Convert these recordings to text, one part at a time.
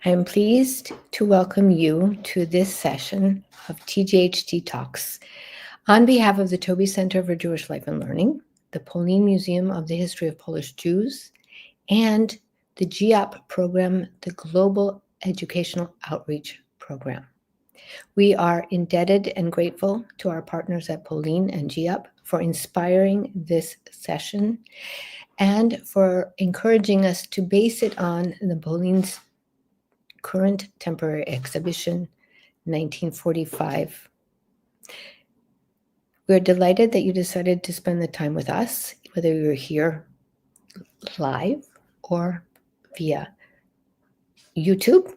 I am pleased to welcome you to this session of TJHT Talks. On behalf of the Toby Center for Jewish Life and Learning, the Polin Museum of the History of Polish Jews, and the GEOP program, the Global Educational Outreach Program. We are indebted and grateful to our partners at Polin and GEOP for inspiring this session and for encouraging us to base it on the Polin's current temporary exhibition, 1945. We're delighted that you decided to spend the time with us, whether you're here live or via YouTube.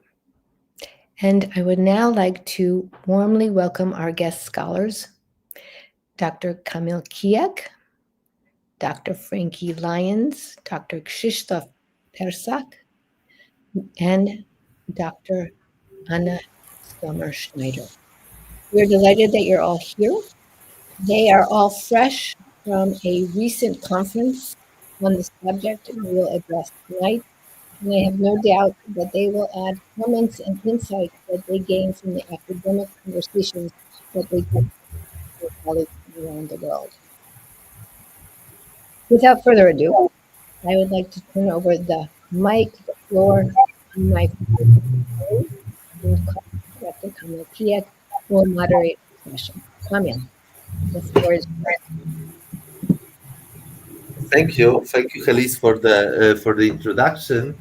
And I would now like to warmly welcome our guest scholars, Dr. Kamil Kijek, Dr. Frankee Lyons, Dr. Krzysztof Persak, and Dr. Anna Sommer Schneider. We're delighted that you're all here. They are all fresh from a recent conference on the subject we will address tonight, and I have no doubt that they will add comments and insights that they gain from the academic conversations that they get with colleagues around the world. Without further ado, I would like to turn over the mic, the floor, on my friend, Dr. Kamil Kijek, who will moderate the session. Kamil, the floor is yours. Thank you, Helis, for the introduction.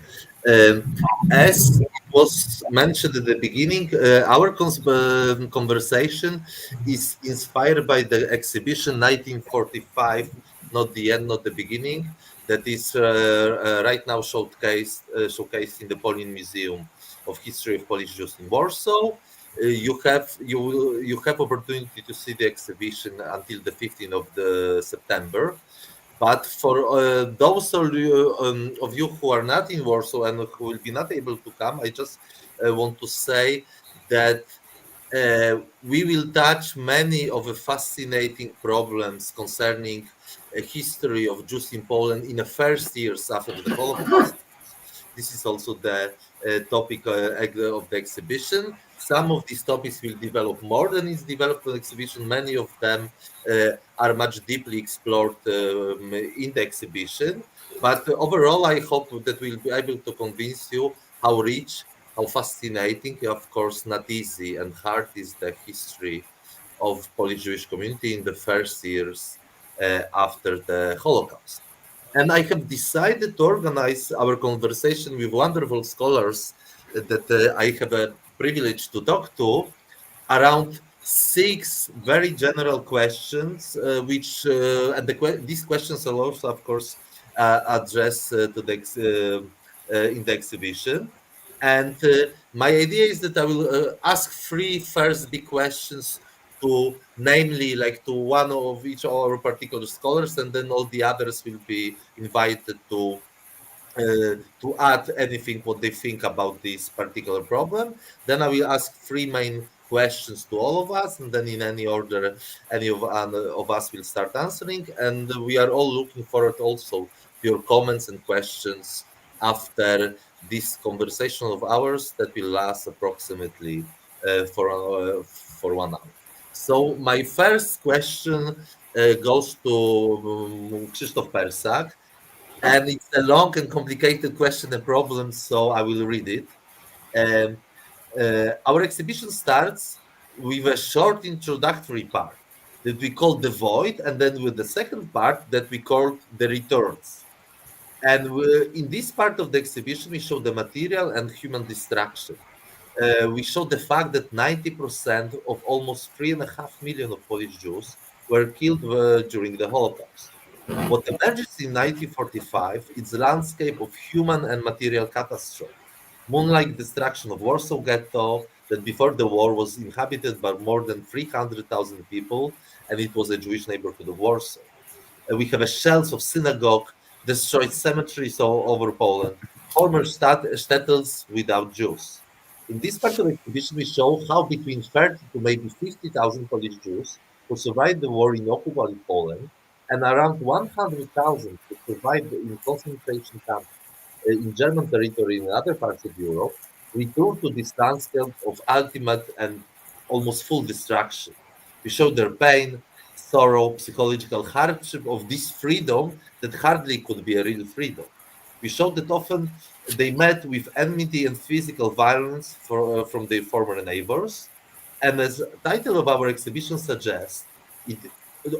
As was mentioned at the beginning, our conversation is inspired by the exhibition 1945, not the end, not the beginning, that is right now showcased in the Polin Museum of History of Polish Jews in Warsaw. You have opportunity to see the exhibition until the 15th of September. But for those of you who are not in Warsaw and who will be not able to come, I just want to say that we will touch many of the fascinating problems concerning a history of Jews in Poland in the first years after the Holocaust. This is also the topic of the exhibition. Some of these topics will develop more than is developed in the exhibition. Many of them are much deeply explored in the exhibition. But overall, I hope that we'll be able to convince you how rich, how fascinating, of course, not easy and hard is the history of Polish Jewish community in the first years after the Holocaust. And I have decided to organize our conversation with wonderful scholars that I have a privilege to talk to around 6 very general questions, these questions are also, of course, addressed in the exhibition. And my idea is that I will ask 3 first big questions to namely like to one of each of our particular scholars, and then all the others will be invited to add anything what they think about this particular problem. Then I will ask 3 main questions to all of us, and then in any order any of us will start answering. And we are all looking forward also to your comments and questions after this conversation of ours that will last approximately for 1 hour. So my first question goes to Krzysztof Persak, and it's a long and complicated question and problem, so I will read it. Our exhibition starts with a short introductory part that we call the void, and then with the second part that we call the returns. And in this part of the exhibition, we show the material and human destruction. We show the fact that 90% of almost 3.5 million of Polish Jews were killed during the Holocaust. What emerges in 1945 is a landscape of human and material catastrophe. Moonlight destruction of Warsaw Ghetto, that before the war was inhabited by more than 300,000 people, and it was a Jewish neighborhood of Warsaw. We have a shells of synagogue, destroyed cemeteries all over Poland, former shtetls without Jews. In this part of the exhibition, we show how between 30 to maybe 50,000 Polish Jews who survived the war in occupied Poland and around 100,000 who survived in concentration camps in German territory and other parts of Europe return to this landscape of ultimate and almost full destruction. We show their pain, sorrow, psychological hardship of this freedom that hardly could be a real freedom. We show that often they met with enmity and physical violence from their former neighbors. And as the title of our exhibition suggests, it,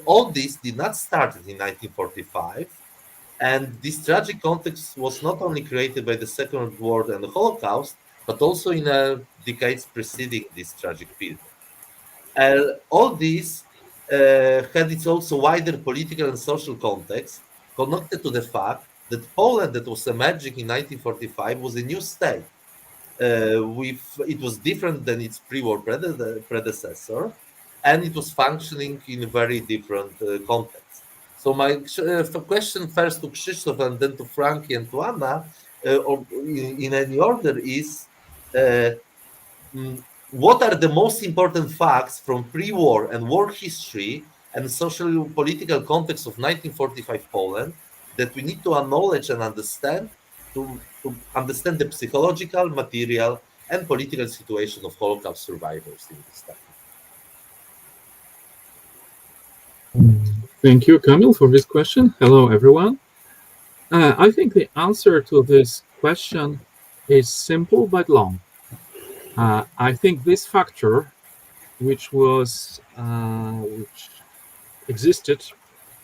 all this did not start in 1945, and this tragic context was not only created by the Second World War and the Holocaust, but also in the decades preceding this tragic period. All this had its also wider political and social context, connected to the fact that Poland, that was emerging in 1945, was a new state. It was different than its pre-war predecessor, and it was functioning in a very different context. So my question first to Krzysztof and then to Frankee and to Anna, or in any order, is uh, what are the most important facts from pre-war and war history and social political context of 1945 Poland that we need to acknowledge and understand to understand the psychological, material, and political situation of Holocaust survivors in this time? Thank you, Kamil, for this question. Hello, everyone. I think the answer to this question is simple but long. I think this factor, which existed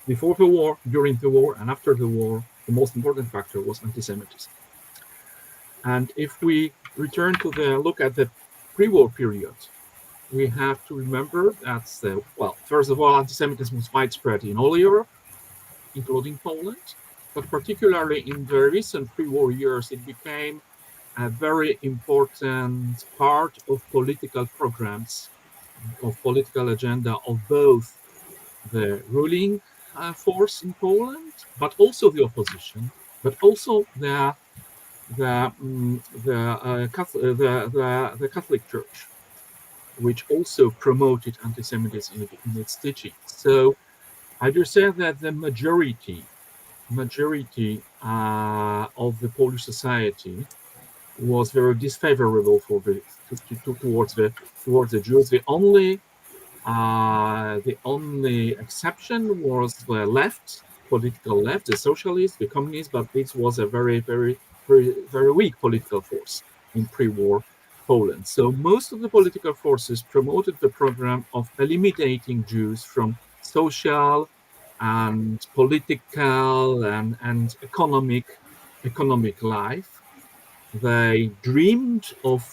before the war, during the war, and after the war, the most important factor was anti-Semitism. And if we return to look at the pre-war period, we have to remember that, first of all, anti-Semitism was widespread in all Europe, including Poland, but particularly in the recent pre-war years, it became a very important part of political programs, of political agenda of both the ruling force in Poland, but also the opposition, but also the Catholic Church, which also promoted anti-Semitism in its teaching. So I do say that the majority of the Polish society was very disfavorable towards the Jews. The only exception was the left, political left, the socialists, the communists, but this was a very weak political force in pre-war Poland. So most of the political forces promoted the program of eliminating Jews from social and political and economic life. They dreamed of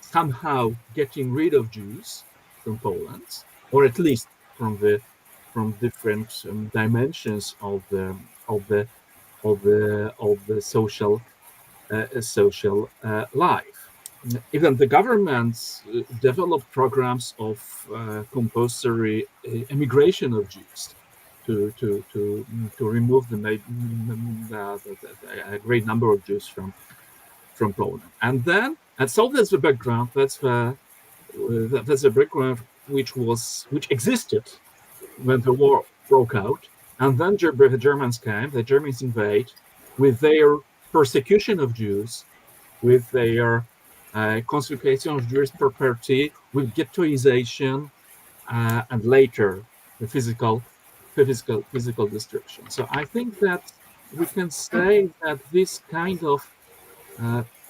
somehow getting rid of Jews from Poland, or at least from different dimensions of the social life. Even the governments developed programs of compulsory emigration of Jews to remove a great number of Jews from Poland. And so that's the background. That's the background which existed when the war broke out. And then the Germans came. The Germans invade with their persecution of Jews, with their confiscation of Jewish property, with ghettoization, and later the physical destruction. So I think that we can say that this kind of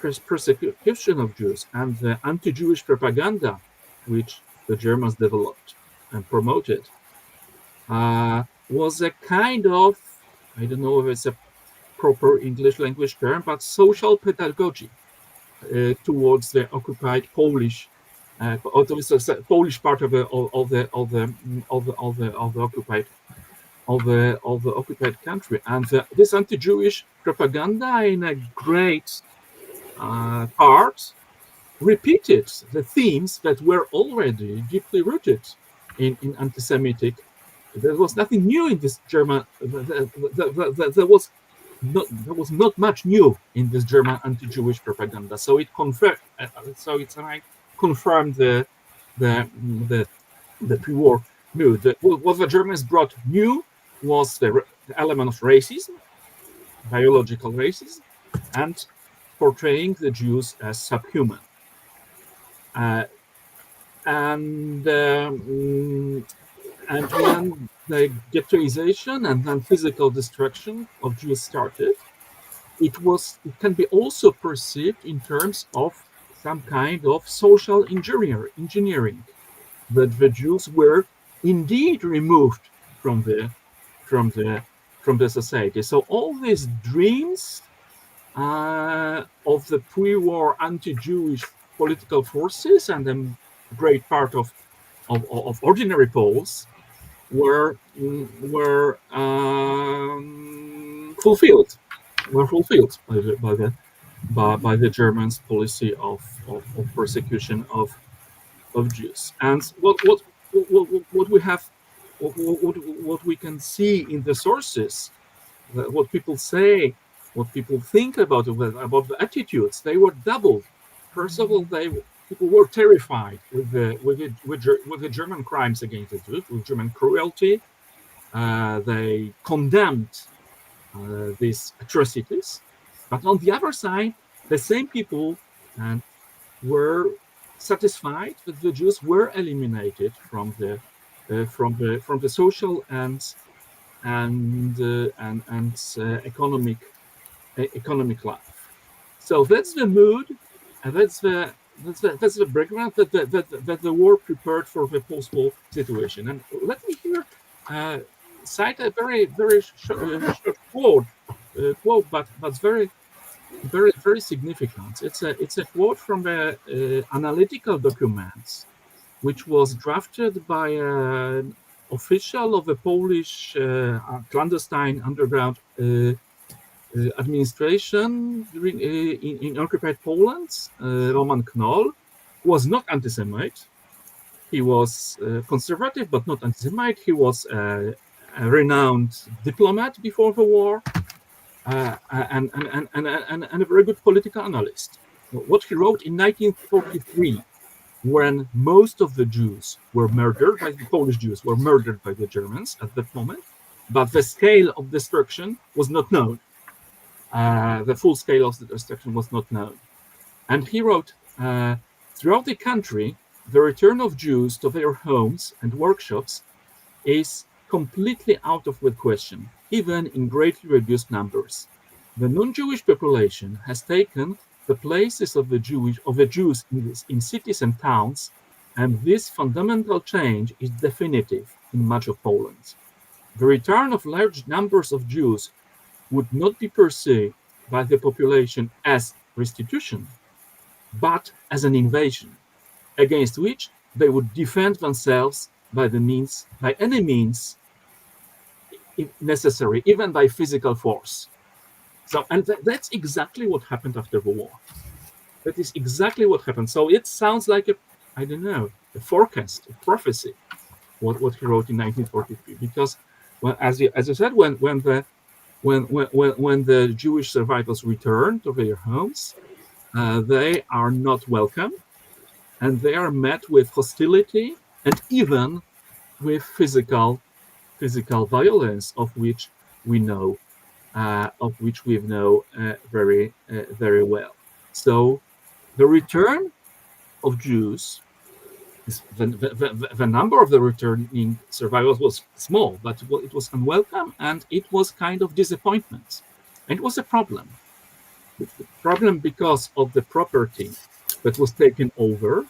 persecution of Jews and the anti-Jewish propaganda which the Germans developed and promoted was a kind of, I don't know if it's a proper English language term, but social pedagogy towards the occupied Polish, Polish part of the occupied country, and this anti-Jewish propaganda in a great part repeated the themes that were already deeply rooted in anti-Semitic. There was nothing new in this German. There was not much new in this German anti-Jewish propaganda. So it confirmed. Confirmed the pre-war mood. What the Germans brought new was the element of racism, biological racism, and portraying the Jews as subhuman. And when the ghettoization and then physical destruction of Jews started, it can be also perceived in terms of some kind of social engineering, that the Jews were indeed removed from the society. So all these dreams of the pre-war anti-Jewish political forces and a great part of ordinary Poles were fulfilled by the Germans' policy of persecution of Jews. And what we have, what we can see in the sources, what people say, what people think about the attitudes, they were doubled. First of all, people were terrified with the German crimes against the Jews, with German cruelty. They condemned these atrocities, but on the other side, the same people were satisfied that the Jews were eliminated from the social and economic life. So that's the mood, and that's the background that the war prepared for the post-war situation. And let me here cite a very short quote, but very significant. It's a quote from the analytical documents, which was drafted by an official of the Polish clandestine underground administration in occupied Poland, Roman Knoll, who was not anti-Semite. He was conservative, but not anti-Semite. He was a renowned diplomat before the war, and a very good political analyst. What he wrote in 1943, when most of the Jews were murdered, by the Polish Jews were murdered by the Germans at that moment, but the scale of destruction was not known. The full scale of the destruction was not known. And he wrote, throughout the country, the return of Jews to their homes and workshops is completely out of the question, even in greatly reduced numbers. The non-Jewish population has taken the places of the Jews in cities and towns, and this fundamental change is definitive in much of Poland. The return of large numbers of Jews would not be perceived by the population as restitution, but as an invasion, against which they would defend themselves by any means necessary, even by physical force. So, and that's exactly what happened after the war. That is exactly what happened. So it sounds like a forecast, a prophecy, what he wrote in 1943. Because, well, as you said, when the Jewish survivors return to their homes, they are not welcome, and they are met with hostility and even with physical violence, of which we know very well. So the return of Jews, the number of the returning survivors was small, but it was unwelcome, and it was kind of disappointment. And it was a problem. The problem because of the property that was taken over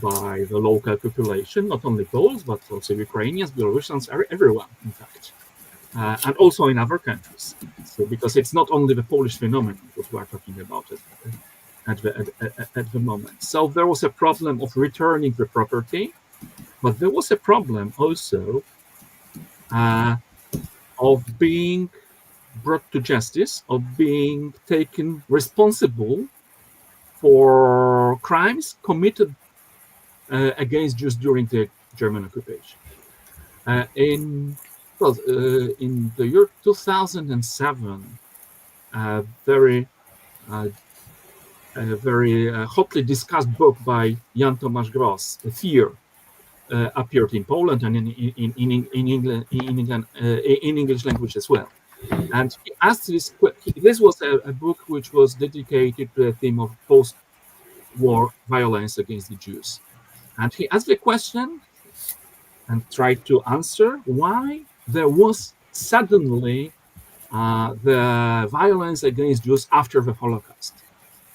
by the local population, not only Poles, but also Ukrainians, Belarusians, everyone, in fact, and also in other countries. So, because it's not only the Polish phenomenon that we are talking about it at the moment. So there was a problem of returning the property, but there was a problem also of being brought to justice, of being taken responsible for crimes committed against Jews during the German occupation. In the year 2007, a very hotly discussed book by Jan Tomasz Gross, Fear, appeared in Poland and in English language as well. And he asked this was a book which was dedicated to the theme of post-war violence against the Jews. And he asked the question and tried to answer why there was suddenly the violence against Jews after the Holocaust.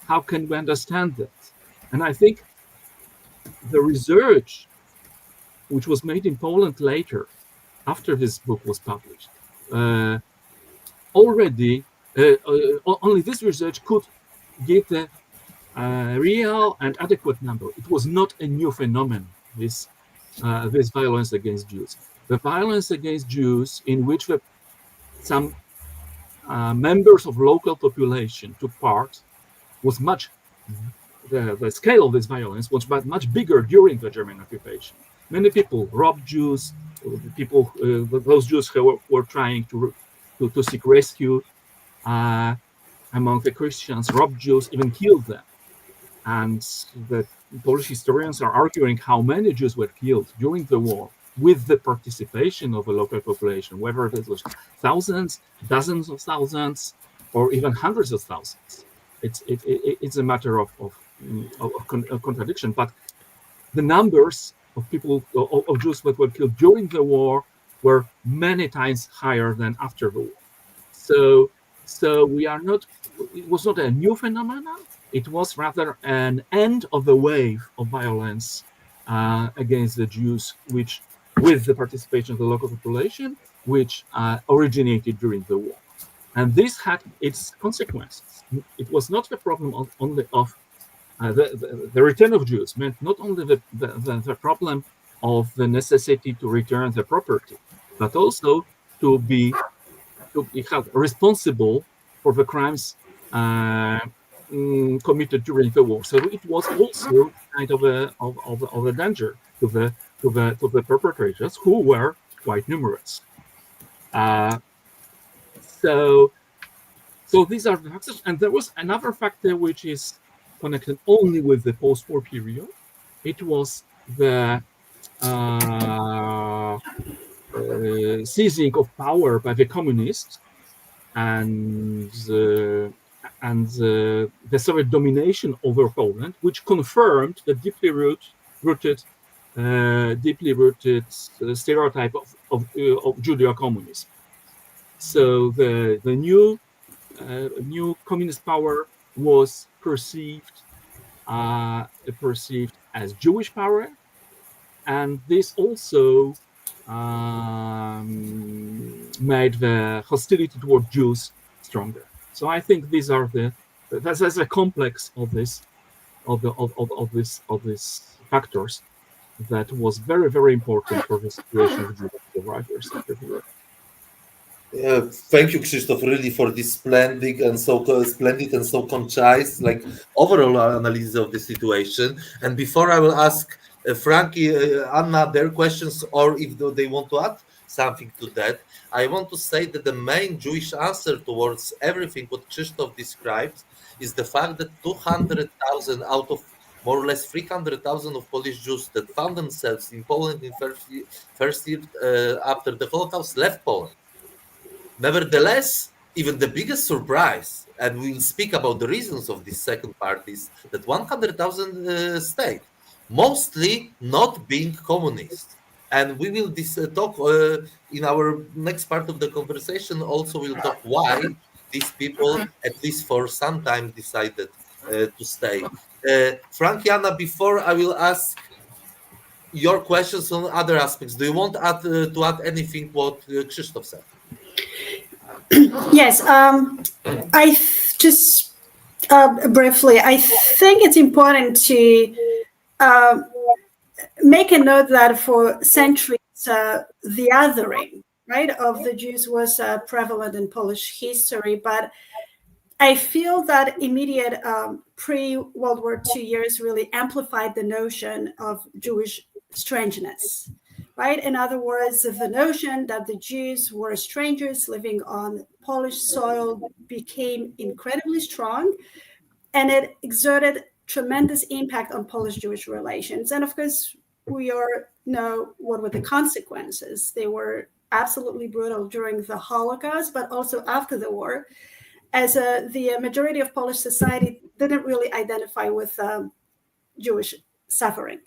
How can we understand that? And I think the research which was made in Poland later, after this book was published, only this research could give the real and adequate number. It was not a new phenomenon, this violence against Jews. The violence against Jews in which some members of local population took part was the scale of this violence was much bigger during the German occupation. Many people robbed Jews, those Jews who were trying to seek rescue among the Christians, robbed Jews, even killed them. And the Polish historians are arguing how many Jews were killed during the war with the participation of the local population, whether it was thousands, dozens of thousands, or even hundreds of thousands. It's a matter of contradiction, but the numbers of people, of Jews that were killed during the war were many times higher than after the war. So we are not, it was not a new phenomenon, it was rather an end of the wave of violence against the Jews, which, with the participation of the local population, which originated during the war. And this had its consequences. It was not the problem only of the return of Jews, meant not only the problem of the necessity to return the property, but also to be held responsible for the crimes committed during the war. So it was also kind of a danger to the perpetrators, who were quite numerous. So these are the factors, and there was another factor which is connected only with the post-war period. It was the seizing of power by the communists and the Soviet domination over Poland, which confirmed the deeply rooted stereotype of Judeo-communism. So the new communist power was perceived as Jewish power, and this also made the hostility toward Jews stronger. So I think these are that's a complex of these factors that was very, very important for the situation of Jewish survivors after the war. Thank you, Krzysztof, really for this splendid and so concise, like overall analysis of the situation. And before I will ask Frankee, Anna, their questions, or if they want to add something to that, I want to say that the main Jewish answer towards everything what Krzysztof described is the fact that 200,000 out of more or less 300,000 of Polish Jews that found themselves in Poland in first year after the Holocaust left Poland. Nevertheless, even the biggest surprise, and we'll speak about the reasons of this second part, is that 100,000 stayed, mostly not being communist. And we will talk in our next part of the conversation. Also, we'll talk why these people, at least for some time, decided to stay. Frankee, Anna, before I will ask your questions on other aspects, do you want to add anything what Krzysztof said? Yes, just briefly, I think it's important to make a note that for centuries, the othering, right, of the Jews was prevalent in Polish history, but I feel that immediate pre-World War II years really amplified the notion of Jewish strangeness. Right? In other words, the notion that the Jews were strangers living on Polish soil became incredibly strong, and it exerted tremendous impact on Polish-Jewish relations. And of course, we all know what were the consequences. They were absolutely brutal during the Holocaust, but also after the war, as the majority of Polish society didn't really identify with Jewish suffering.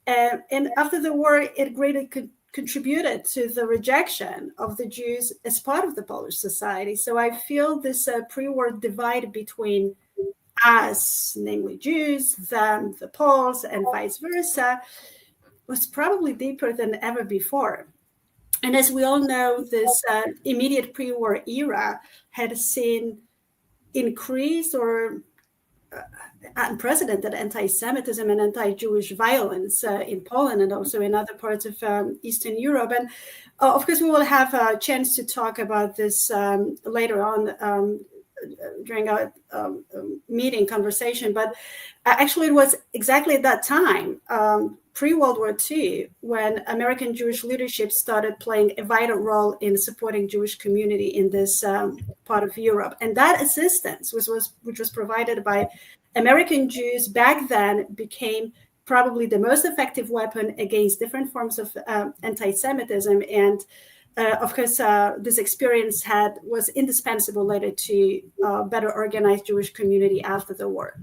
And after the war, it greatly contributed to the rejection of the Jews as part of the Polish society. So I feel this pre-war divide between us, namely Jews, them, the Poles, and vice versa, was probably deeper than ever before. And as we all know, this immediate pre-war era had seen increased or unprecedented anti-Semitism and anti-Jewish violence in Poland and also in other parts of Eastern Europe. And of course, we will have a chance to talk about this later on during our meeting conversation. But actually, it was exactly at that time, pre-World War II, when American Jewish leadership started playing a vital role in supporting Jewish community in this part of Europe. And that assistance, which was provided by American Jews back then, became probably the most effective weapon against different forms of anti-Semitism. And of course, this experience was indispensable later to better organized Jewish community after the war.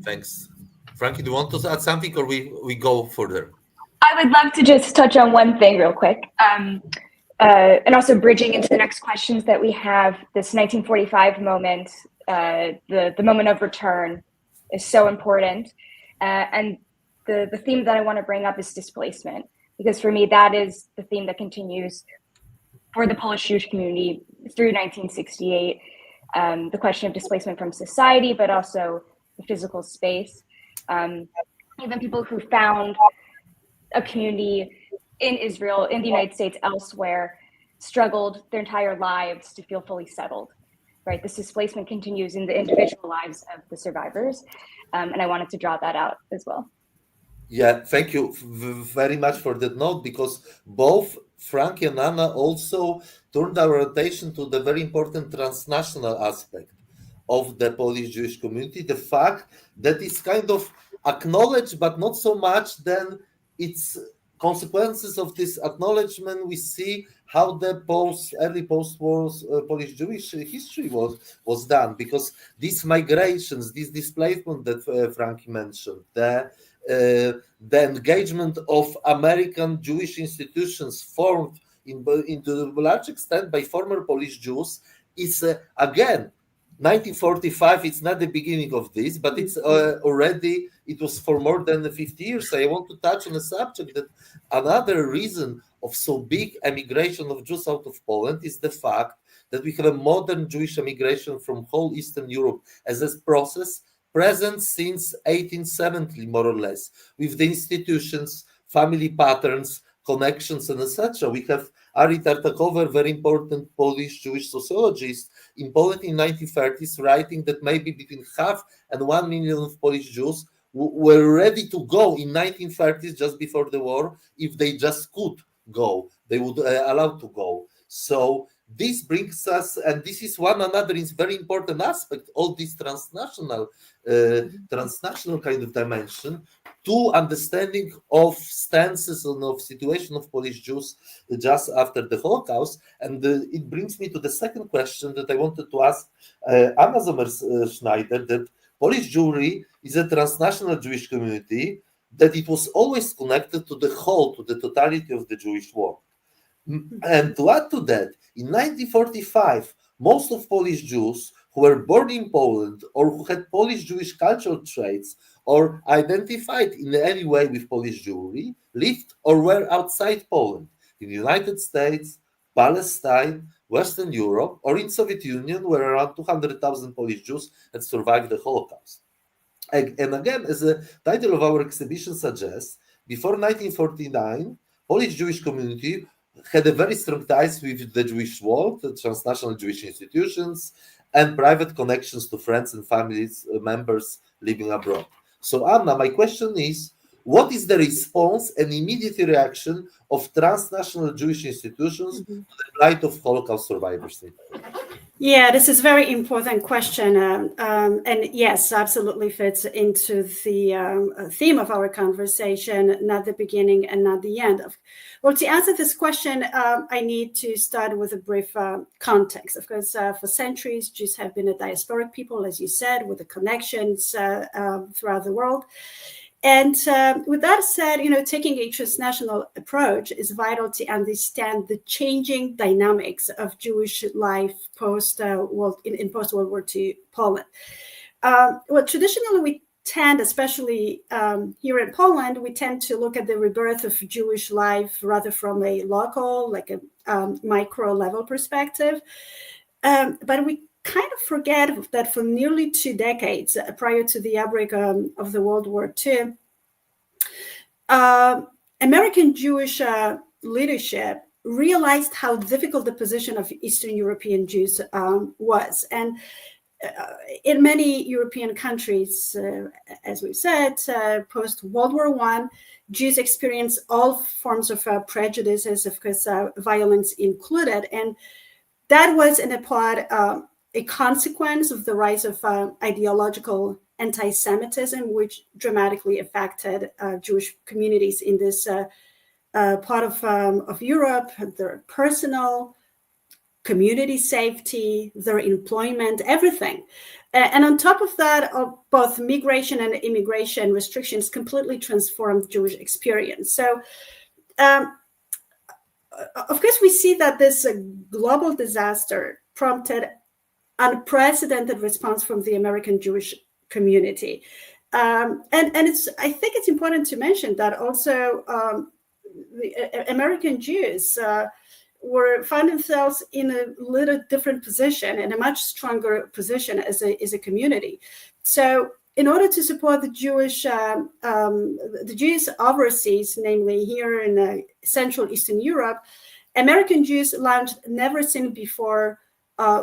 Thanks. Frankie, do you want to add something, or we go further? I would love to just touch on one thing real quick. And also bridging into the next questions that we have, this 1945 moment, the moment of return is so important. And the theme that I want to bring up is displacement, because for me, that is the theme that continues for the Polish Jewish community through 1968. The question of displacement from society, but also the physical space. Even people who found a community in Israel, in the United States, elsewhere, struggled their entire lives to feel fully settled, right? This displacement continues in the individual lives of the survivors. And I wanted to draw that out as well. Yeah, thank you very much for that note, because both Frankie and Anna also turned our attention to the very important transnational aspect of the Polish Jewish community, the fact that it's kind of acknowledged, but not so much then its consequences of this acknowledgement. We see how the early post-war Polish Jewish history was done, because these migrations, this displacement that Frankie mentioned, the engagement of American Jewish institutions formed into a large extent by former Polish Jews is again 1945. It's not the beginning of this, but it's already, it was for more than 50 years. I want to touch on a subject that another reason of so big emigration of Jews out of Poland is the fact that we have a modern Jewish emigration from whole Eastern Europe as a process present since 1870, more or less, with the institutions, family patterns, connections, and etc. We have Ari Tartakower, very important Polish Jewish sociologist, in Poland in 1930s, writing that maybe between 500,000 and 1 million of Polish Jews were ready to go in 1930s, just before the war. If they just could go, they would allow to go. So this brings us, and this is one another is very important aspect, all this transnational kind of dimension, to understanding of stances and of situation of Polish Jews just after the Holocaust. And it brings me to the second question that I wanted to ask Anna Sommer Schneider, that Polish Jewry is a transnational Jewish community, that it was always connected to the whole, to the totality of the Jewish world. And to add to that, in 1945, most of Polish Jews who were born in Poland or who had Polish Jewish cultural traits or identified in any way with Polish Jewry lived or were outside Poland, in the United States, Palestine, Western Europe, or in Soviet Union, where around 200,000 Polish Jews had survived the Holocaust. And again, as the title of our exhibition suggests, before 1949, Polish Jewish community had a very strong ties with the Jewish world, the transnational Jewish institutions, and private connections to friends and families, members living abroad. So Anna, my question is, what is the response and immediate reaction of transnational Jewish institutions to the plight of Holocaust survivors? Yeah, this is a very important question. And yes, absolutely fits into the theme of our conversation, not the beginning and not the end. Well, to answer this question, I need to start with a brief context. Of course, for centuries, Jews have been a diasporic people, as you said, with the connections throughout the world. And with that said, taking a transnational approach is vital to understand the changing dynamics of Jewish life in post-World War II Poland. Well, traditionally, we tend, especially here in Poland, we tend to look at the rebirth of Jewish life rather from a local, like a micro level perspective. But we kind of forget that for nearly 2 decades prior to the outbreak of the World War II, American Jewish leadership realized how difficult the position of Eastern European Jews was. And in many European countries, as we've said, post-World War I, Jews experienced all forms of prejudices, of course, violence included. And that was in a part a consequence of the rise of ideological anti-Semitism, which dramatically affected Jewish communities in this part of Europe, their personal, community safety, their employment, everything. And on top of that, both migration and immigration restrictions completely transformed Jewish experience. So, of course, we see that this global disaster prompted unprecedented response from the American Jewish community. And I think it's important to mention that also the American Jews found themselves in a little different position, in a much stronger position as a community. So in order to support the Jews overseas, namely here in Central Eastern Europe, American Jews launched never seen before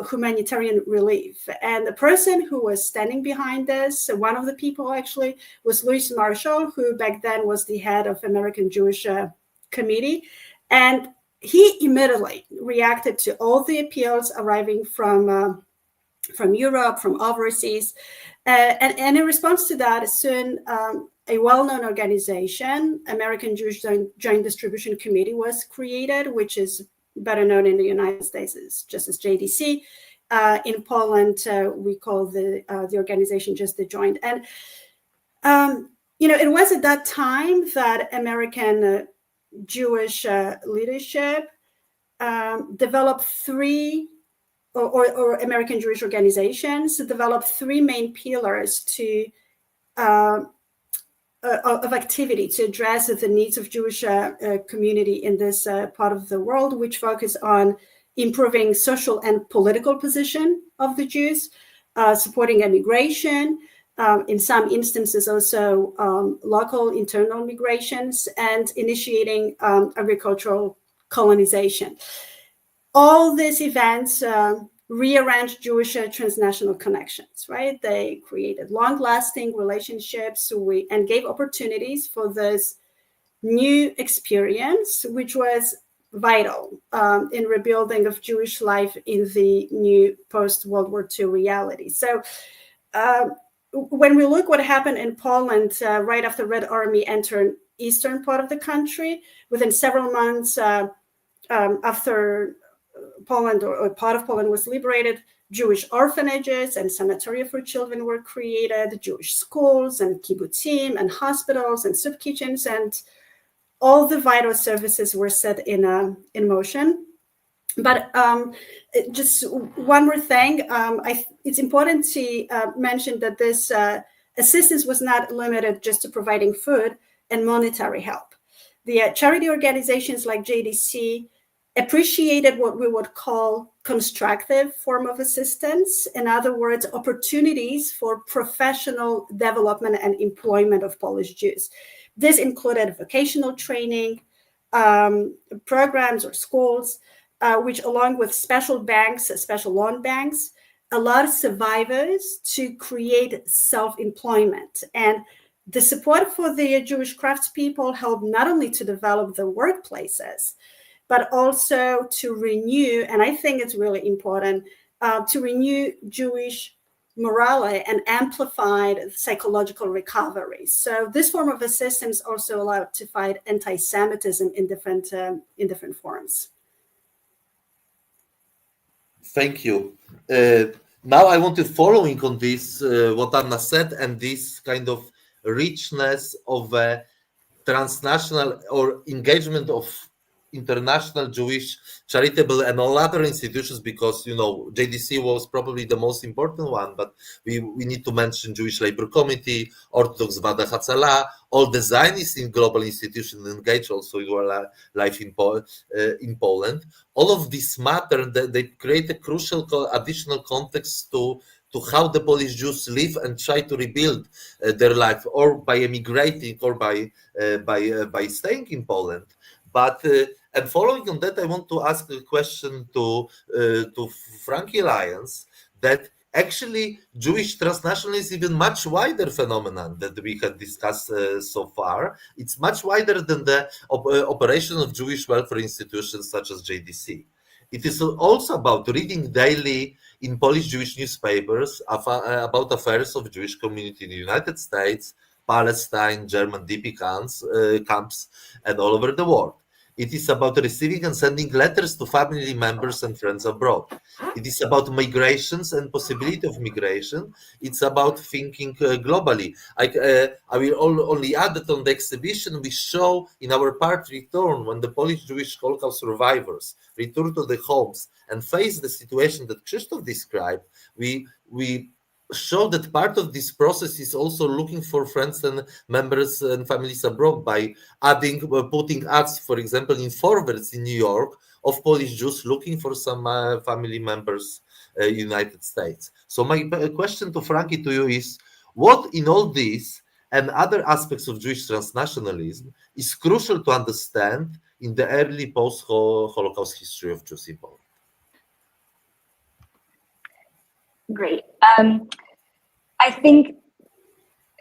humanitarian relief. And the person who was standing behind this, one of the people actually, was Louis Marshall, who back then was the head of American Jewish Committee. And he immediately reacted to all the appeals arriving from Europe, from overseas. And in response to that, soon a well-known organization, American Jewish Joint Distribution Committee, was created, which is better known in the United States just as JDC. In Poland, we call the organization just the Joint. And, it was at that time that American Jewish leadership developed three, or American Jewish organizations developed three main pillars of activity to address the needs of Jewish community in this part of the world, which focus on improving social and political position of the Jews, supporting immigration, in some instances also local internal migrations, and initiating agricultural colonization. All these events rearranged Jewish transnational connections, right? They created long-lasting relationships and gave opportunities for this new experience, which was vital in rebuilding of Jewish life in the new post-World War II reality. So when we look what happened in Poland right after Red Army entered eastern part of the country, within several months after Poland or part of Poland was liberated, Jewish orphanages and sanatoria for children were created, Jewish schools and kibbutzim and hospitals and soup kitchens, and all the vital services were set in motion. But just one more thing, it's important to mention that this assistance was not limited just to providing food and monetary help. The charity organizations like JDC appreciated what we would call constructive form of assistance. In other words, opportunities for professional development and employment of Polish Jews. This included vocational training, programs or schools, which along with special banks, special loan banks, allowed survivors to create self-employment. And the support for the Jewish craftspeople helped not only to develop the workplaces, but also to renew, and I think it's really important, to renew Jewish morale and amplified psychological recovery. So this form of assistance also allowed to fight anti-Semitism in different forms. Thank you. Now I want to following on this, what Anna said, and this kind of richness of transnational or engagement of international Jewish charitable and all other institutions, because JDC was probably the most important one, but we need to mention Jewish Labor Committee, Orthodox Vada Hatzalah, all the Zionist in global institutions engaged also in our life in Poland. All of this matter, they create a crucial additional context to how the Polish Jews live and try to rebuild their life, or by emigrating, or by staying in Poland. But and following on that, I want to ask a question to Frankee Lyons, that actually Jewish transnationalism is even much wider phenomenon that we have discussed so far. It's much wider than the operation of Jewish welfare institutions such as JDC. It is also about reading daily in Polish Jewish newspapers about affairs of Jewish community in the United States, Palestine, German DP camps, and all over the world. It is about receiving and sending letters to family members and friends abroad. It is about migrations and possibility of migration. It's about thinking globally. I will only add that on the exhibition we show in our part Return, when the Polish Jewish Holocaust survivors return to their homes and face the situation that Krzysztof described, we show that part of this process is also looking for friends and members and families abroad by putting ads, for example, in forwards in New York of Polish Jews looking for some family members in United States. So my question to Frankee, to you is, what in all this and other aspects of Jewish transnationalism is crucial to understand in the early post-Holocaust history of Jews in Poland? Great. I think,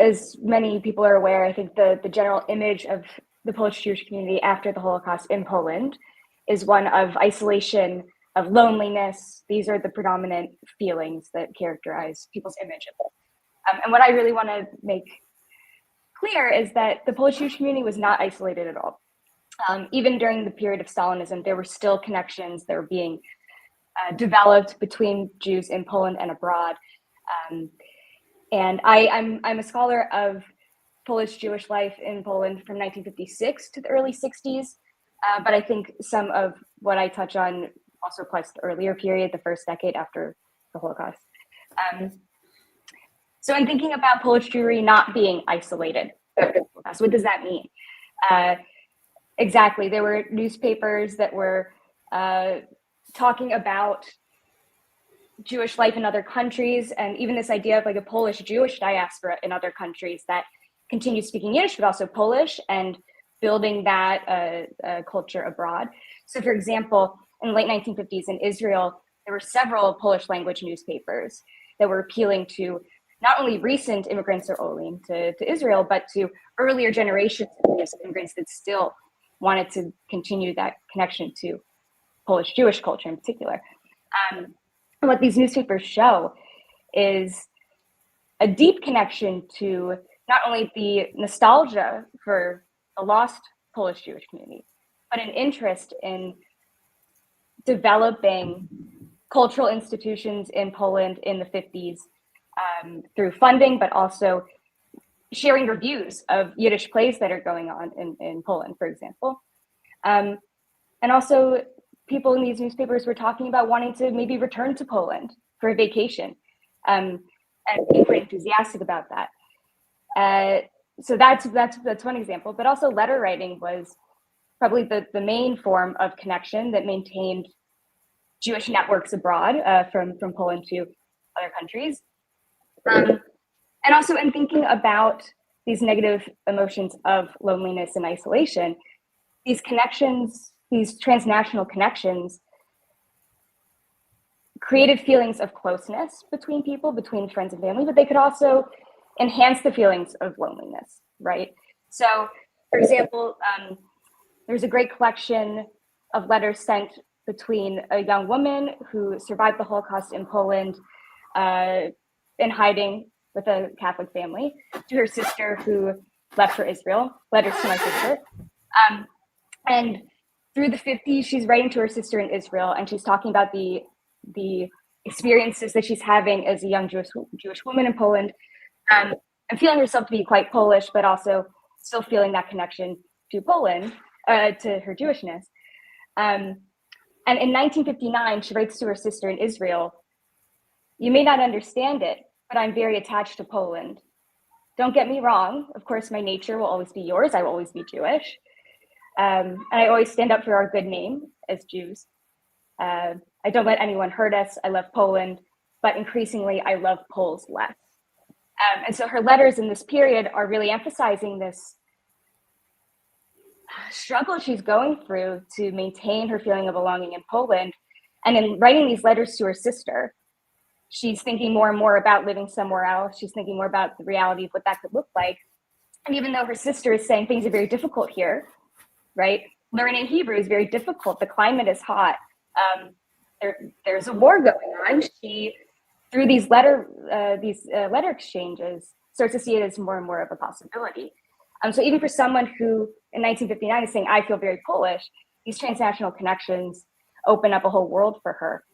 as many people are aware, I think the general image of the Polish Jewish community after the Holocaust in Poland is one of isolation, of loneliness. These are the predominant feelings that characterize people's image of it. And what I really want to make clear is that the Polish Jewish community was not isolated at all. Even during the period of Stalinism, there were still connections that were being developed between Jews in Poland and abroad. And I'm a scholar of Polish Jewish life in Poland from 1956 to the early 60s, but I think some of what I touch on also applies to the earlier period, the first decade after the Holocaust. So in thinking about Polish Jewry not being isolated, what does that mean? Exactly, there were newspapers that were talking about Jewish life in other countries, and even this idea of like a Polish Jewish diaspora in other countries that continued speaking Yiddish, but also Polish, and building that culture abroad. So for example, in the late 1950s in Israel, there were several Polish language newspapers that were appealing to not only recent immigrants or Olim to Israel, but to earlier generations of immigrants that still wanted to continue that connection to Polish Jewish culture in particular. And what these newspapers show is a deep connection to not only the nostalgia for the lost Polish Jewish community, but an interest in developing cultural institutions in Poland in the 50s through funding, but also sharing reviews of Yiddish plays that are going on in Poland, for example. And also people in these newspapers were talking about wanting to maybe return to Poland for a vacation, and being quite enthusiastic about that. So that's one example, but also letter writing was probably the main form of connection that maintained Jewish networks abroad from Poland to other countries. And also in thinking about these negative emotions of loneliness and isolation, these connections, these transnational connections, created feelings of closeness between people, between friends and family, but they could also enhance the feelings of loneliness, right? So, for example, there's a great collection of letters sent between a young woman who survived the Holocaust in Poland in hiding with a Catholic family, to her sister who left for Israel, letters to my sister. And through the 50s, she's writing to her sister in Israel, and she's talking about the experiences that she's having as a young Jewish woman in Poland, and feeling herself to be quite Polish, but also still feeling that connection to Poland, to her Jewishness. And in 1959, she writes to her sister in Israel, "You may not understand it, but I'm very attached to Poland. Don't get me wrong. Of course, my nature will always be yours. I will always be Jewish. And I always stand up for our good name as Jews. I don't let anyone hurt us. I love Poland, but increasingly, I love Poles less." And so her letters in this period are really emphasizing this struggle she's going through to maintain her feeling of belonging in Poland. And in writing these letters to her sister, she's thinking more and more about living somewhere else. She's thinking more about the reality of what that could look like. And even though her sister is saying things are very difficult here, right? Learning Hebrew is very difficult. The climate is hot. There's a war going on. She, through these letter exchanges, starts to see it as more and more of a possibility. So even for someone who in 1959 is saying, "I feel very Polish," these transnational connections open up a whole world for her.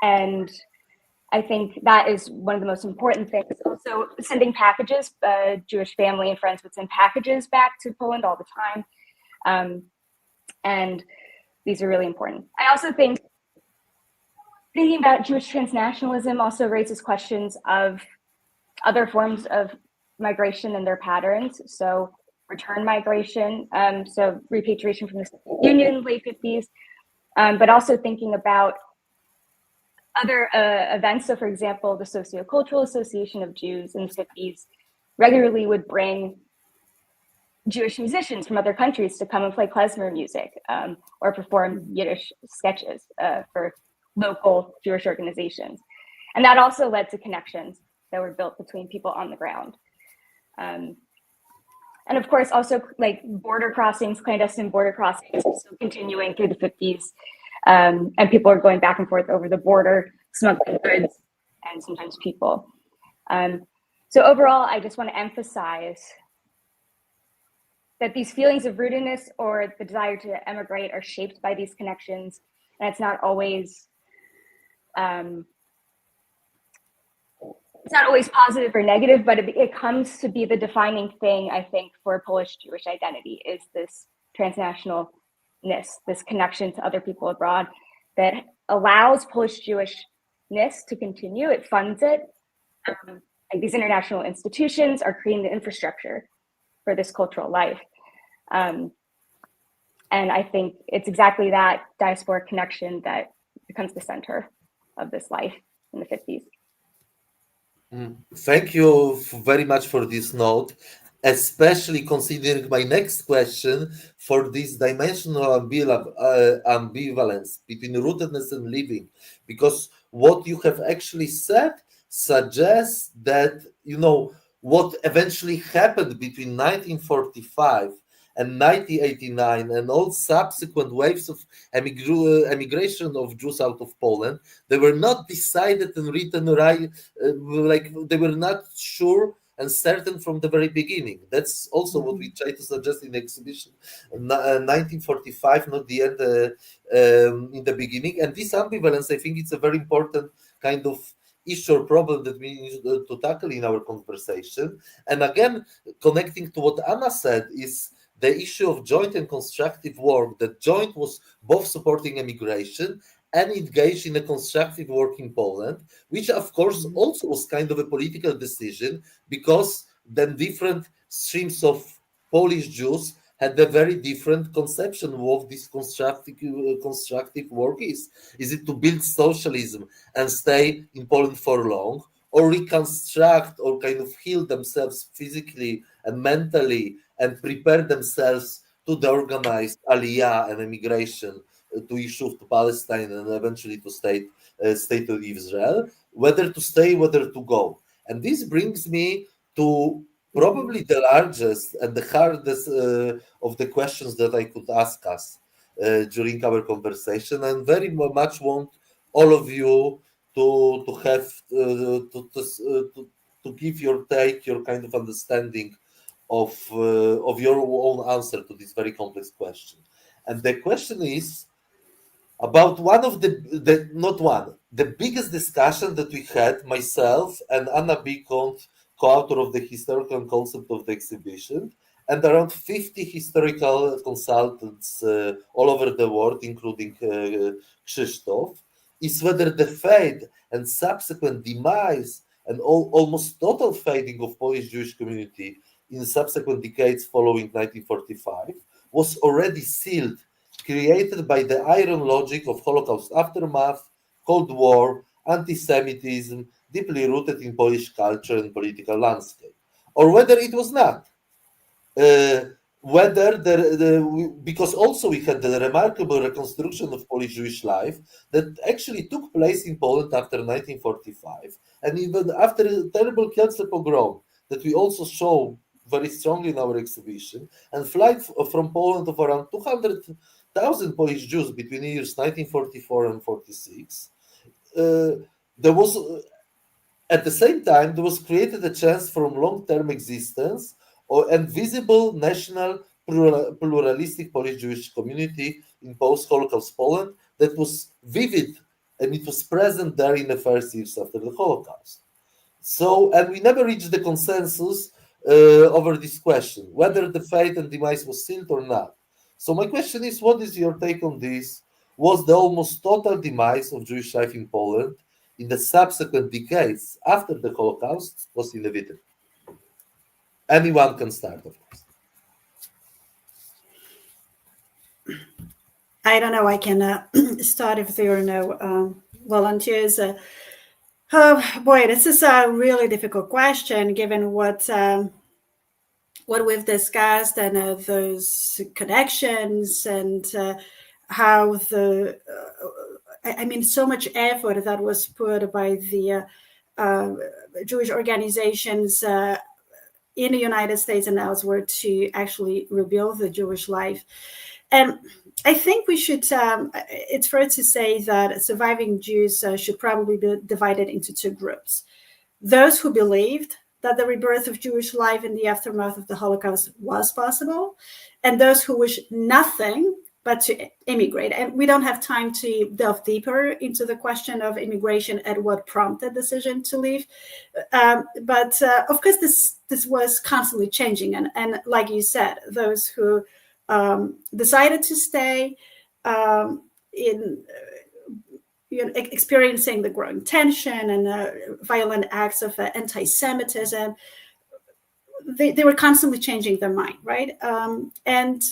And I think that is one of the most important things. Also, sending packages, Jewish family and friends would send packages back to Poland all the time. And these are really important. I also think thinking about Jewish transnationalism also raises questions of other forms of migration and their patterns. So return migration, so repatriation from the Soviet Union in the late 50s, but also thinking about other events. So for example, the Sociocultural Association of Jews in the 50s regularly would bring Jewish musicians from other countries to come and play klezmer music or perform Yiddish sketches for local Jewish organizations. And that also led to connections that were built between people on the ground. And of course, also like border crossings, clandestine border crossings, still continuing through the 50s. And people are going back and forth over the border, smuggling goods and sometimes people. So overall, I just want to emphasize that these feelings of rootedness or the desire to emigrate are shaped by these connections. And it's not always positive or negative, but it comes to be the defining thing, I think, for Polish Jewish identity is this transnationalness, this connection to other people abroad that allows Polish Jewishness to continue. It funds it. Like these international institutions are creating the infrastructure for this cultural life. And I think it's exactly that diasporic connection that becomes the center of this life in the 50s. Thank you very much for this note, especially considering my next question for this dimensional ambivalence between rootedness and living, because what you have actually said suggests that, you know, what eventually happened between 1945 and 1989 and all subsequent waves of emigration of Jews out of Poland, they were not decided and written right, like they were not sure and certain from the very beginning. That's also what we try to suggest in the exhibition. 1945, not the end in the beginning. And this ambivalence, I think it's a very important kind of issue or problem that we need to tackle in our conversation. And again, connecting to what Anna said is the issue of joint and constructive work, that joint was both supporting emigration and engaged in a constructive work in Poland, which of course also was kind of a political decision, because then different streams of Polish Jews had a very different conception of what this constructive work is. Is it to build socialism and stay in Poland for long, or reconstruct or kind of heal themselves physically and mentally and prepare themselves to the organized aliyah and emigration to Yishuv, to Palestine, and eventually to state of Israel, whether to stay, whether to go. And this brings me to probably the largest and the hardest of the questions that I could ask us. during our conversation, and very much want all of you to have to give your take, your kind of understanding of your own answer to this very complex question. And the question is about one of the biggest discussion that we had, myself and Anna Bikont, co-author of the historical concept of the exhibition, and around 50 historical consultants all over the world, including Krzysztof, is whether the fate and subsequent demise and almost total fading of Polish Jewish community in subsequent decades following 1945 was already sealed, created by the iron logic of Holocaust aftermath, Cold War, anti-Semitism, deeply rooted in Polish culture and political landscape, or whether it was not. Because also we had the remarkable reconstruction of Polish Jewish life that actually took place in Poland after 1945, and even after a terrible Kielce pogrom that we also show very strongly in our exhibition, and flight from Poland of around 200,000 Polish Jews between the years 1944 and 46. There was, at the same time, there was created a chance from long-term existence and visible national pluralistic Polish Jewish community in post-Holocaust Poland that was vivid, and it was present there in the first years after the Holocaust. So, and we never reached the consensus over this question, whether the fate and demise was sealed or not. So my question is, what is your take on this? Was the almost total demise of Jewish life in Poland in the subsequent decades after the Holocaust was inevitable? Anyone can start, of course. I don't know. I can start if there are no volunteers. Oh boy, this is a really difficult question, given what we've discussed and those connections and how so much effort that was put by the Jewish organizations in the United States and elsewhere to actually rebuild the Jewish life. And I think we should, it's fair to say that surviving Jews should probably be divided into two groups. Those who believed that the rebirth of Jewish life in the aftermath of the Holocaust was possible, and those who wish nothing but to immigrate. And we don't have time to delve deeper into the question of immigration and what prompted the decision to leave. But of course, this was constantly changing. And like you said, those who decided to stay experiencing the growing tension and violent acts of anti-Semitism, they were constantly changing their mind, right? But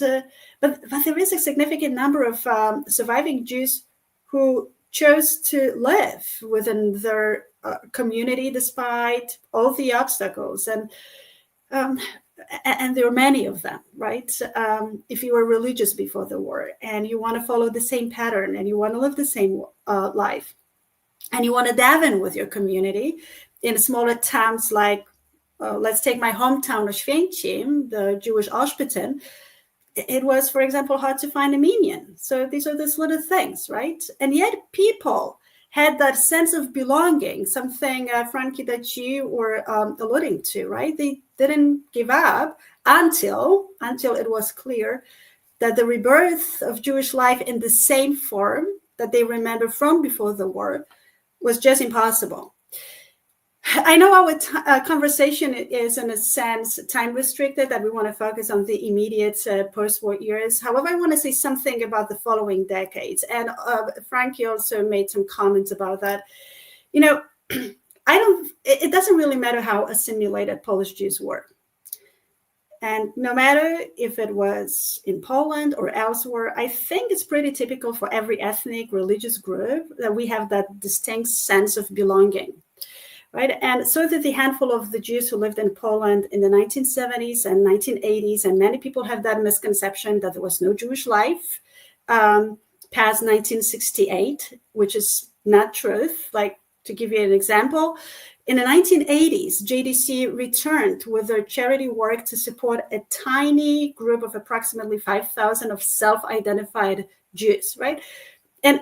there is a significant number of surviving Jews who chose to live within their community despite all the obstacles, and there are many of them, right? If you were religious before the war and you want to follow the same pattern and you want to live the same life and you want to daven with your community in smaller towns like, let's take my hometown of Święcim, the Jewish Auschwitz. It was, for example, hard to find a minyan. So these are these little things, right? And yet people had that sense of belonging, something, Frankee, that you were alluding to, right? They didn't give up until it was clear that the rebirth of Jewish life in the same form that they remember from before the war was just impossible. I know our conversation is, in a sense, time restricted, that we want to focus on the immediate post-war years. However, I want to say something about the following decades. And Frankee also made some comments about that. You know, it doesn't really matter how assimilated Polish Jews were. And no matter if it was in Poland or elsewhere, I think it's pretty typical for every ethnic, religious group that we have that distinct sense of belonging. Right? And so did the handful of the Jews who lived in Poland in the 1970s and 1980s. And many people have that misconception that there was no Jewish life past 1968, which is not truth. Like, to give you an example, In the 1980s, JDC returned with their charity work to support a tiny group of approximately 5,000 of self-identified Jews, right? And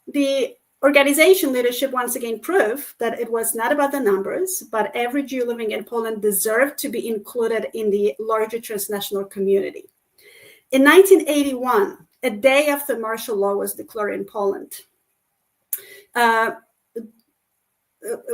the organization leadership once again proved that it was not about the numbers, but every Jew living in Poland deserved to be included in the larger transnational community. In 1981, a day after martial law was declared in Poland,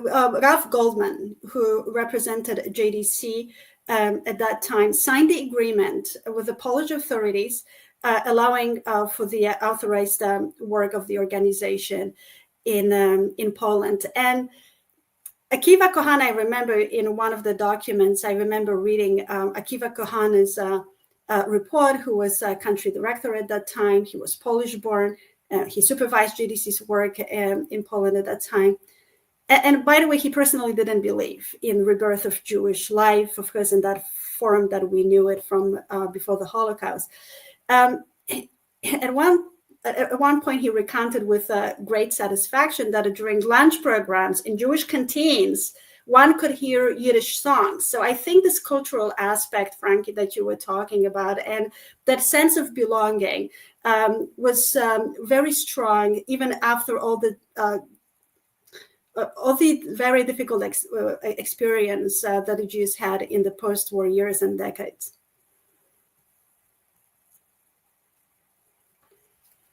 Ralph Goldman, who represented JDC at that time, signed the agreement with the Polish authorities, allowing for the authorized work of the organization in Poland. And Akiva Kohan, I remember in one of the documents, I remember reading Akiva Kohan's report, who was country director at that time. He was Polish-born. He supervised JDC's work in Poland at that time. And by the way, he personally didn't believe in rebirth of Jewish life, of course, in that form that we knew it from before the Holocaust. At one point, he recounted with great satisfaction that during lunch programs in Jewish canteens, one could hear Yiddish songs. So I think this cultural aspect, Frankee, that you were talking about, and that sense of belonging was very strong, even after all the very difficult experience that the Jews had in the post-war years and decades.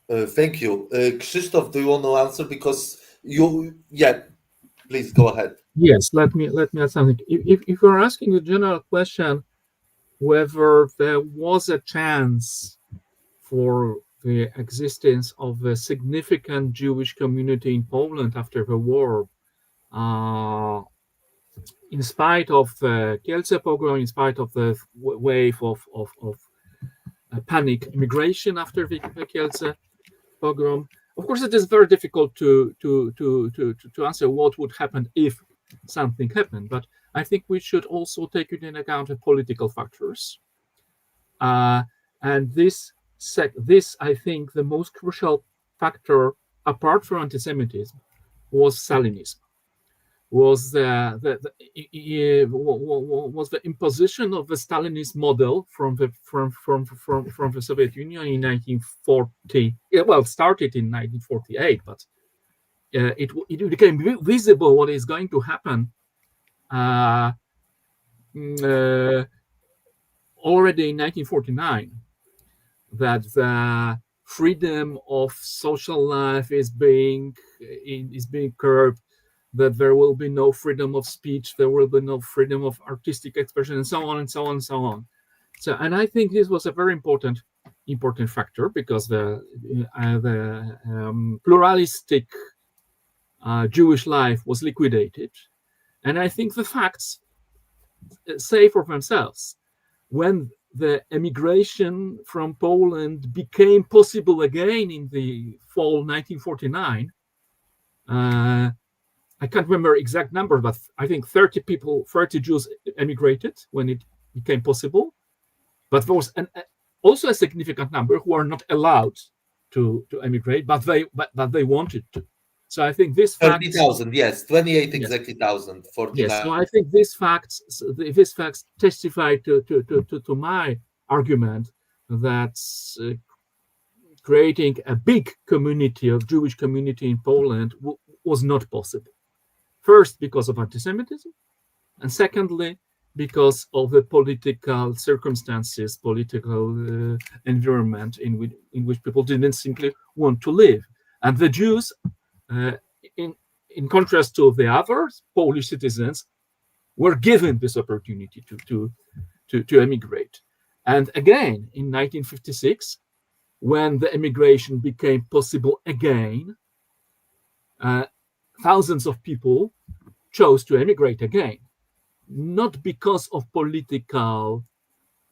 Thank you. Krzysztof, do you want to answer? Because please go ahead. Yes, let me add something. If you're asking the general question whether there was a chance for the existence of a significant Jewish community in Poland after the war, in spite of the Kielce pogrom, in spite of the wave of panic immigration after the Kielce pogrom, of course, it is very difficult to answer what would happen if something happened. But I think we should also take into account the political factors. And this, I think, the most crucial factor, apart from anti-Semitism, was Stalinism. Was the imposition of the Stalinist model from the Soviet Union in 1940? Well, started in 1948, but it became visible what is going to happen already in 1949. That the freedom of social life is being curbed. That there will be no freedom of speech, there will be no freedom of artistic expression, and so on and so on and so on. So, and I think this was a very important factor because the pluralistic Jewish life was liquidated, and I think the facts say for themselves. When the emigration from Poland became possible again in the fall 1949. I can't remember exact number, but I think 30 Jews emigrated when it became possible. But there was also a significant number who are not allowed to emigrate, but they wanted to. So I think this 30,000, yes, 28 exactly thousand. 49. Yes, so I think these facts testify to my argument that creating a big community of Jewish community in Poland was not possible. First, because of anti-Semitism, and secondly, because of the political circumstances, political environment in which people didn't simply want to live. And the Jews, in contrast to the other Polish citizens, were given this opportunity to emigrate. And again, in 1956, when the emigration became possible again, thousands of people chose to emigrate again, not because of political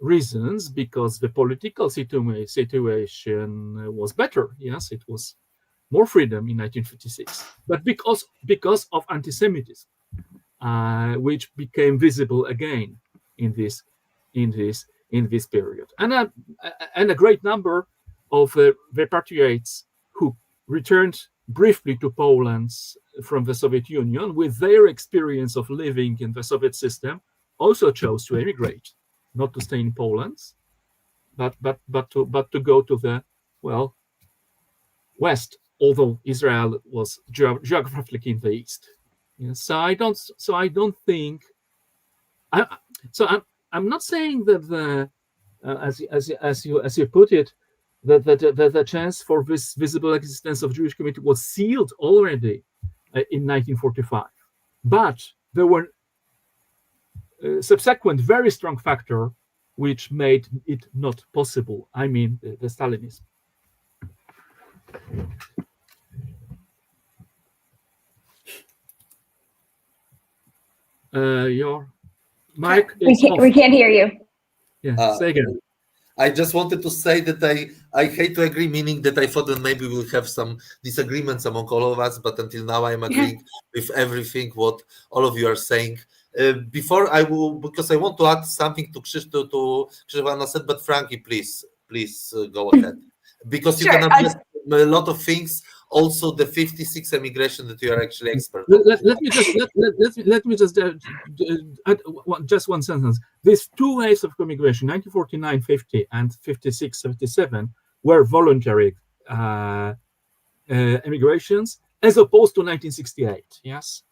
reasons, because the political situation was better. Yes, it was more freedom in 1956, but because of anti-Semitism, which became visible again in this period, and a great number of repatriates who returned briefly to Poland's from the Soviet Union, with their experience of living in the Soviet system, also chose to emigrate, not to stay in Poland, but to go to the, well, west, although Israel was geographically in the east. Yeah, so I don't think. I'm not saying that the as you put it, that the chance for this visible existence of Jewish community was sealed already in 1945, but there were subsequent very strong factor which made it not possible. I mean, the Stalinism. Your mic is off. We can't hear you. Yeah, say again. I just wanted to say that I hate to agree, meaning that I thought that maybe we'll have some disagreements among all of us, but until now I'm agreeing with everything what all of you are saying. Before I will, because I want to add something to Krzysztof said, but Frankie, please go ahead. Because you can address a lot of things, also the 56 emigration that you are actually expert on. Let me just add just one sentence. These two waves of immigration, 1949-50 and 56-77, were voluntary emigrations, as opposed to 1968. Yes,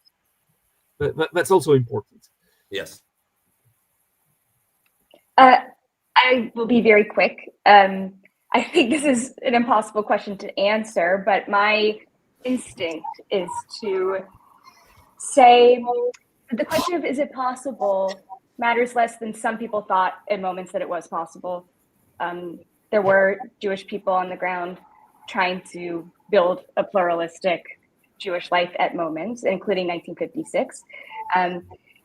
that's also important. Yes. I will be very quick. I think this is an impossible question to answer, but my instinct is to say the question of is it possible matters less than some people thought in moments that it was possible. There were Jewish people on the ground trying to build a pluralistic Jewish life at moments, including 1956. And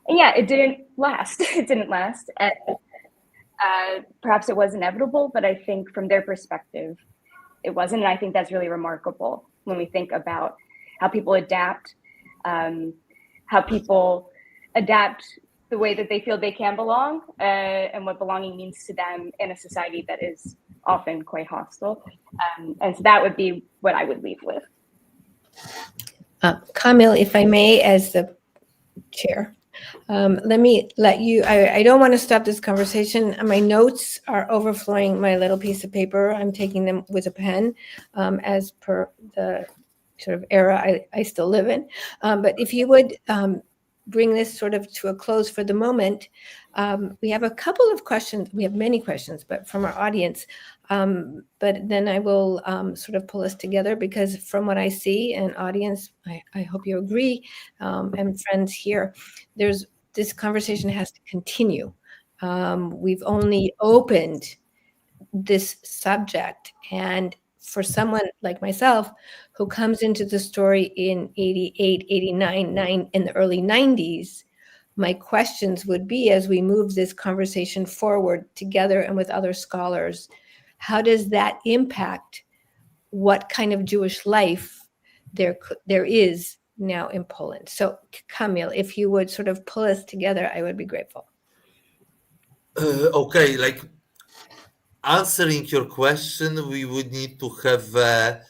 yeah, it didn't last. It didn't last. Perhaps it was inevitable, but I think from their perspective, it wasn't. And I think that's really remarkable when we think about how people adapt, the way that they feel they can belong, and what belonging means to them in a society that is often quite hostile. And so that would be what I would leave with. Kamil, if I may, as the chair, let me let you, I don't want to stop this conversation. My notes are overflowing my little piece of paper. I'm taking them with a pen, as per the sort of era I still live in. But if you would bring this sort of to a close for the moment, we have a couple of questions. We have many questions, but from our audience. But then I will sort of pull us together, because from what I see, and audience, I hope you agree, and friends here, this conversation has to continue. We've only opened this subject, and for someone like myself who comes into the story in 88, 89, in the early 90s, my questions would be, as we move this conversation forward together and with other scholars, how does that impact what kind of Jewish life there is now in Poland? So, Kamil, if you would sort of pull us together, I would be grateful. Okay, like answering your question, we would need to have a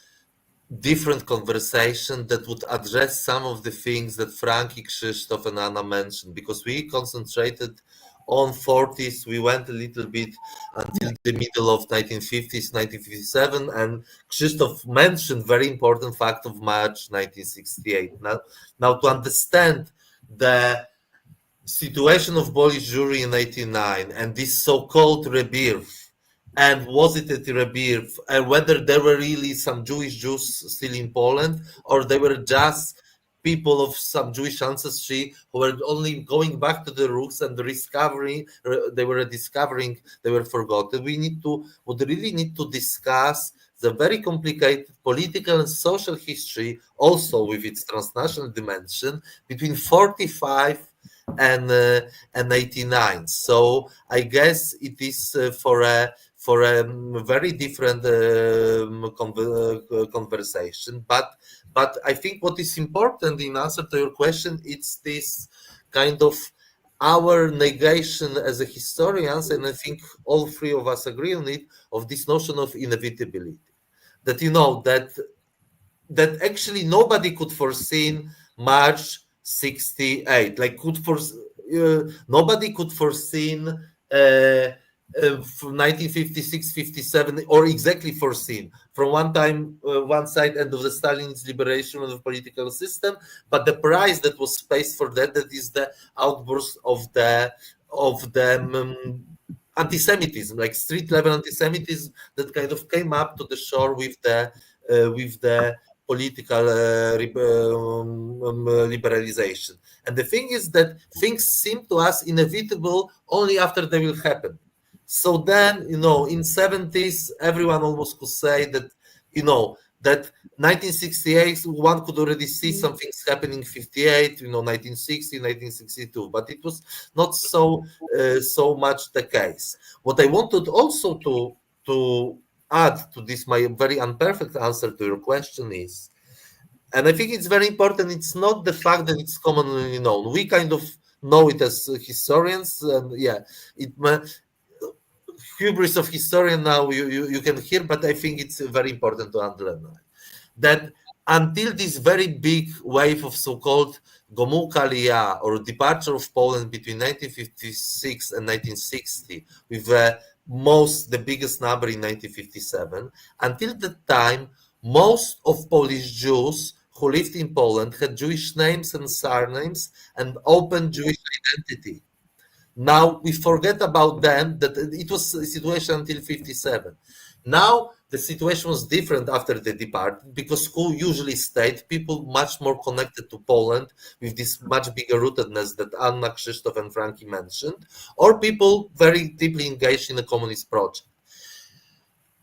different conversation that would address some of the things that Frankie, Krzysztof, and Anna mentioned, because we concentrated on 40s, we went a little bit until the middle of 1950s, 1957, and Krzysztof mentioned very important fact of March 1968. Now to understand the situation of Polish Jewry in 89 and this so-called rebirth, and was it a rebirth, and whether there were really some Jewish Jews still in Poland, or they were just people of some Jewish ancestry who were only going back to the roots and they were forgotten. We would really need to discuss the very complicated political and social history, also with its transnational dimension, between 45 and 89. So I guess it is for a very different conversation, but I think what is important in answer to your question, it's this kind of our negation as a historians, and I think all three of us agree on it, of this notion of inevitability. That, that that actually nobody could foresee March 68. Like nobody could foresee from 1956, 57, or exactly foreseen from one side end of the Stalin's liberation of the political system, but the price that was paid for that is the outburst of the anti-Semitism, like street level anti-Semitism that kind of came up to the shore with the political liberalization. And the thing is that things seem to us inevitable only after they will happen. So then, in 70s, everyone almost could say that, that 1968, one could already see some things happening in 58, 1960, 1962, but it was not so much the case. What I wanted also to add to this, my very imperfect answer to your question is, and I think it's very important, it's not the fact that it's commonly known. We kind of know it as historians, and hubris of historian now you can hear, but I think it's very important to underline that until this very big wave of so-called Gomułka Aliyah, or departure of Poland between 1956 and 1960, with the biggest number in 1957, until that time, most of Polish Jews who lived in Poland had Jewish names and surnames and open Jewish identity. Now we forget about them, that it was a situation until 57. Now the situation was different after they departed, because who usually stayed? People much more connected to Poland, with this much bigger rootedness that Anna, Krzysztof, and Frankee mentioned, or people very deeply engaged in the communist project.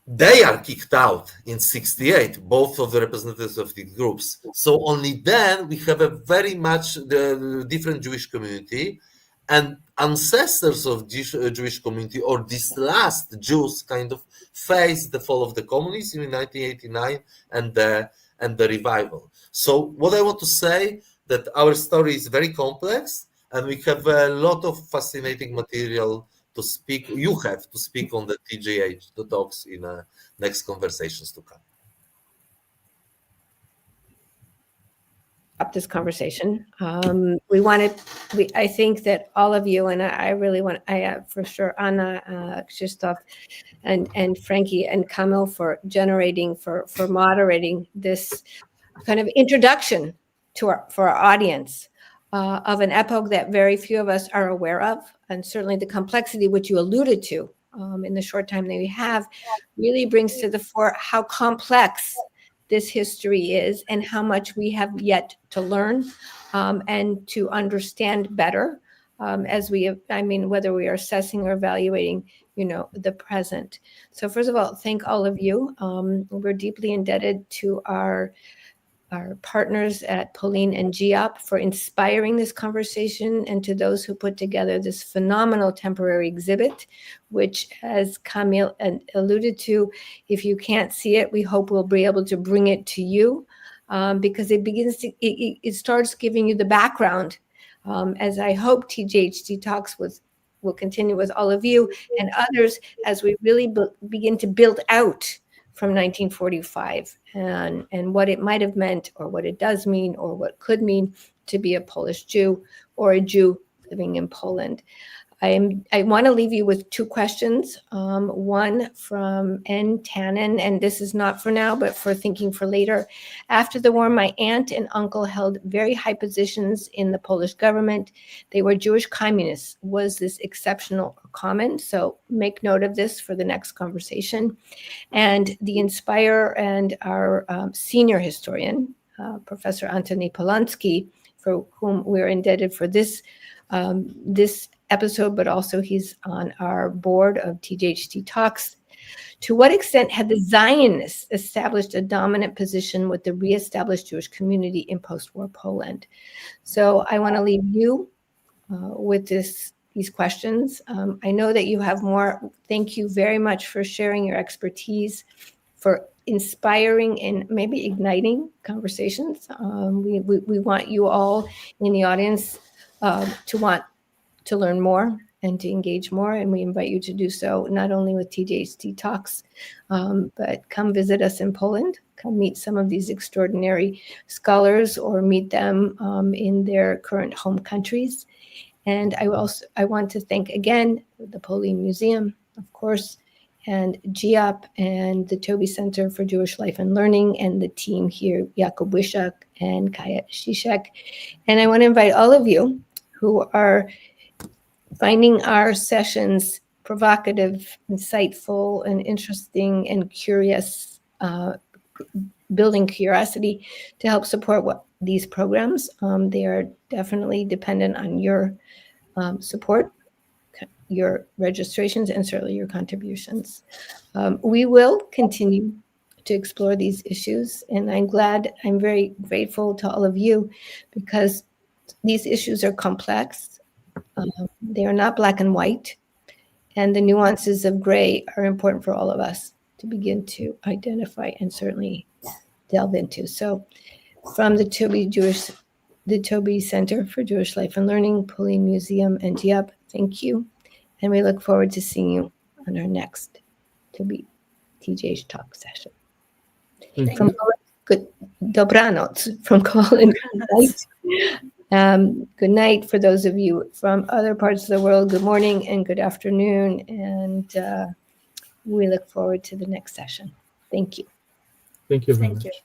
They are kicked out in 68, both of the representatives of the groups. So only then we have a very much different Jewish community, and ancestors of Jewish community, or these last Jews, kind of faced the fall of the communism in 1989 and the revival. So what I want to say, that our story is very complex, and we have a lot of fascinating material to speak. You have to speak on the TJH, the talks in next conversations to come. Up this conversation. I think that all of you, and I really want, for sure, Anna, Krzysztof, and Frankee and Kamil for moderating this kind of introduction for our audience of an epoch that very few of us are aware of, and certainly the complexity which you alluded to in the short time that we have really brings to the fore how complex this history is, and how much we have yet to learn and to understand better whether we are assessing or evaluating, the present. So first of all, thank all of you. We're deeply indebted to our partners at Polin and GEOP for inspiring this conversation, and to those who put together this phenomenal temporary exhibit, which, as Kamil alluded to, if you can't see it, we hope we'll be able to bring it to you, because it starts giving you the background, as I hope TJHD Talks will continue with all of you and others, as we really begin to build out from 1945 and what it might have meant, or what it does mean, or what could mean to be a Polish Jew or a Jew living in Poland. I want to leave you with two questions. One from N. Tannen, and this is not for now, but for thinking for later. After the war, my aunt and uncle held very high positions in the Polish government. They were Jewish communists. Was this exceptional or common? So make note of this for the next conversation. And the Inspire and our senior historian, Professor Antoni Polański, for whom we're indebted for this episode, but also he's on our board of TJHD Talks. To what extent had the Zionists established a dominant position with the reestablished Jewish community in post-war Poland? So I want to leave you with these questions. I know that you have more. Thank you very much for sharing your expertise, for inspiring and maybe igniting conversations. We want you all in the audience to want to learn more and to engage more. And we invite you to do so, not only with TJHT talks, but come visit us in Poland, come meet some of these extraordinary scholars or meet them in their current home countries. And I want to thank again the Polin Museum, of course, and GIAP and the Toby Center for Jewish Life and Learning and the team here, Jakub Wyszak and Kaya Zizek. And I want to invite all of you who are finding our sessions provocative, insightful, and interesting and curious, building curiosity to help support these programs. They are definitely dependent on your support, your registrations, and certainly your contributions. We will continue to explore these issues, and I'm very grateful to all of you because these issues are complex. They are not black and white, and the nuances of gray are important for all of us to begin to identify and certainly delve into. So from the Toby Center for Jewish Life and Learning, Polin Museum, and GIAP, thank you. And we look forward to seeing you on our next Toby TJ's talk session. From Poland, good dobranoc from Poland. Good night for those of you from other parts of the world. Good morning and good afternoon. And we look forward to the next session. Thank you. Thank you very much. Thank you.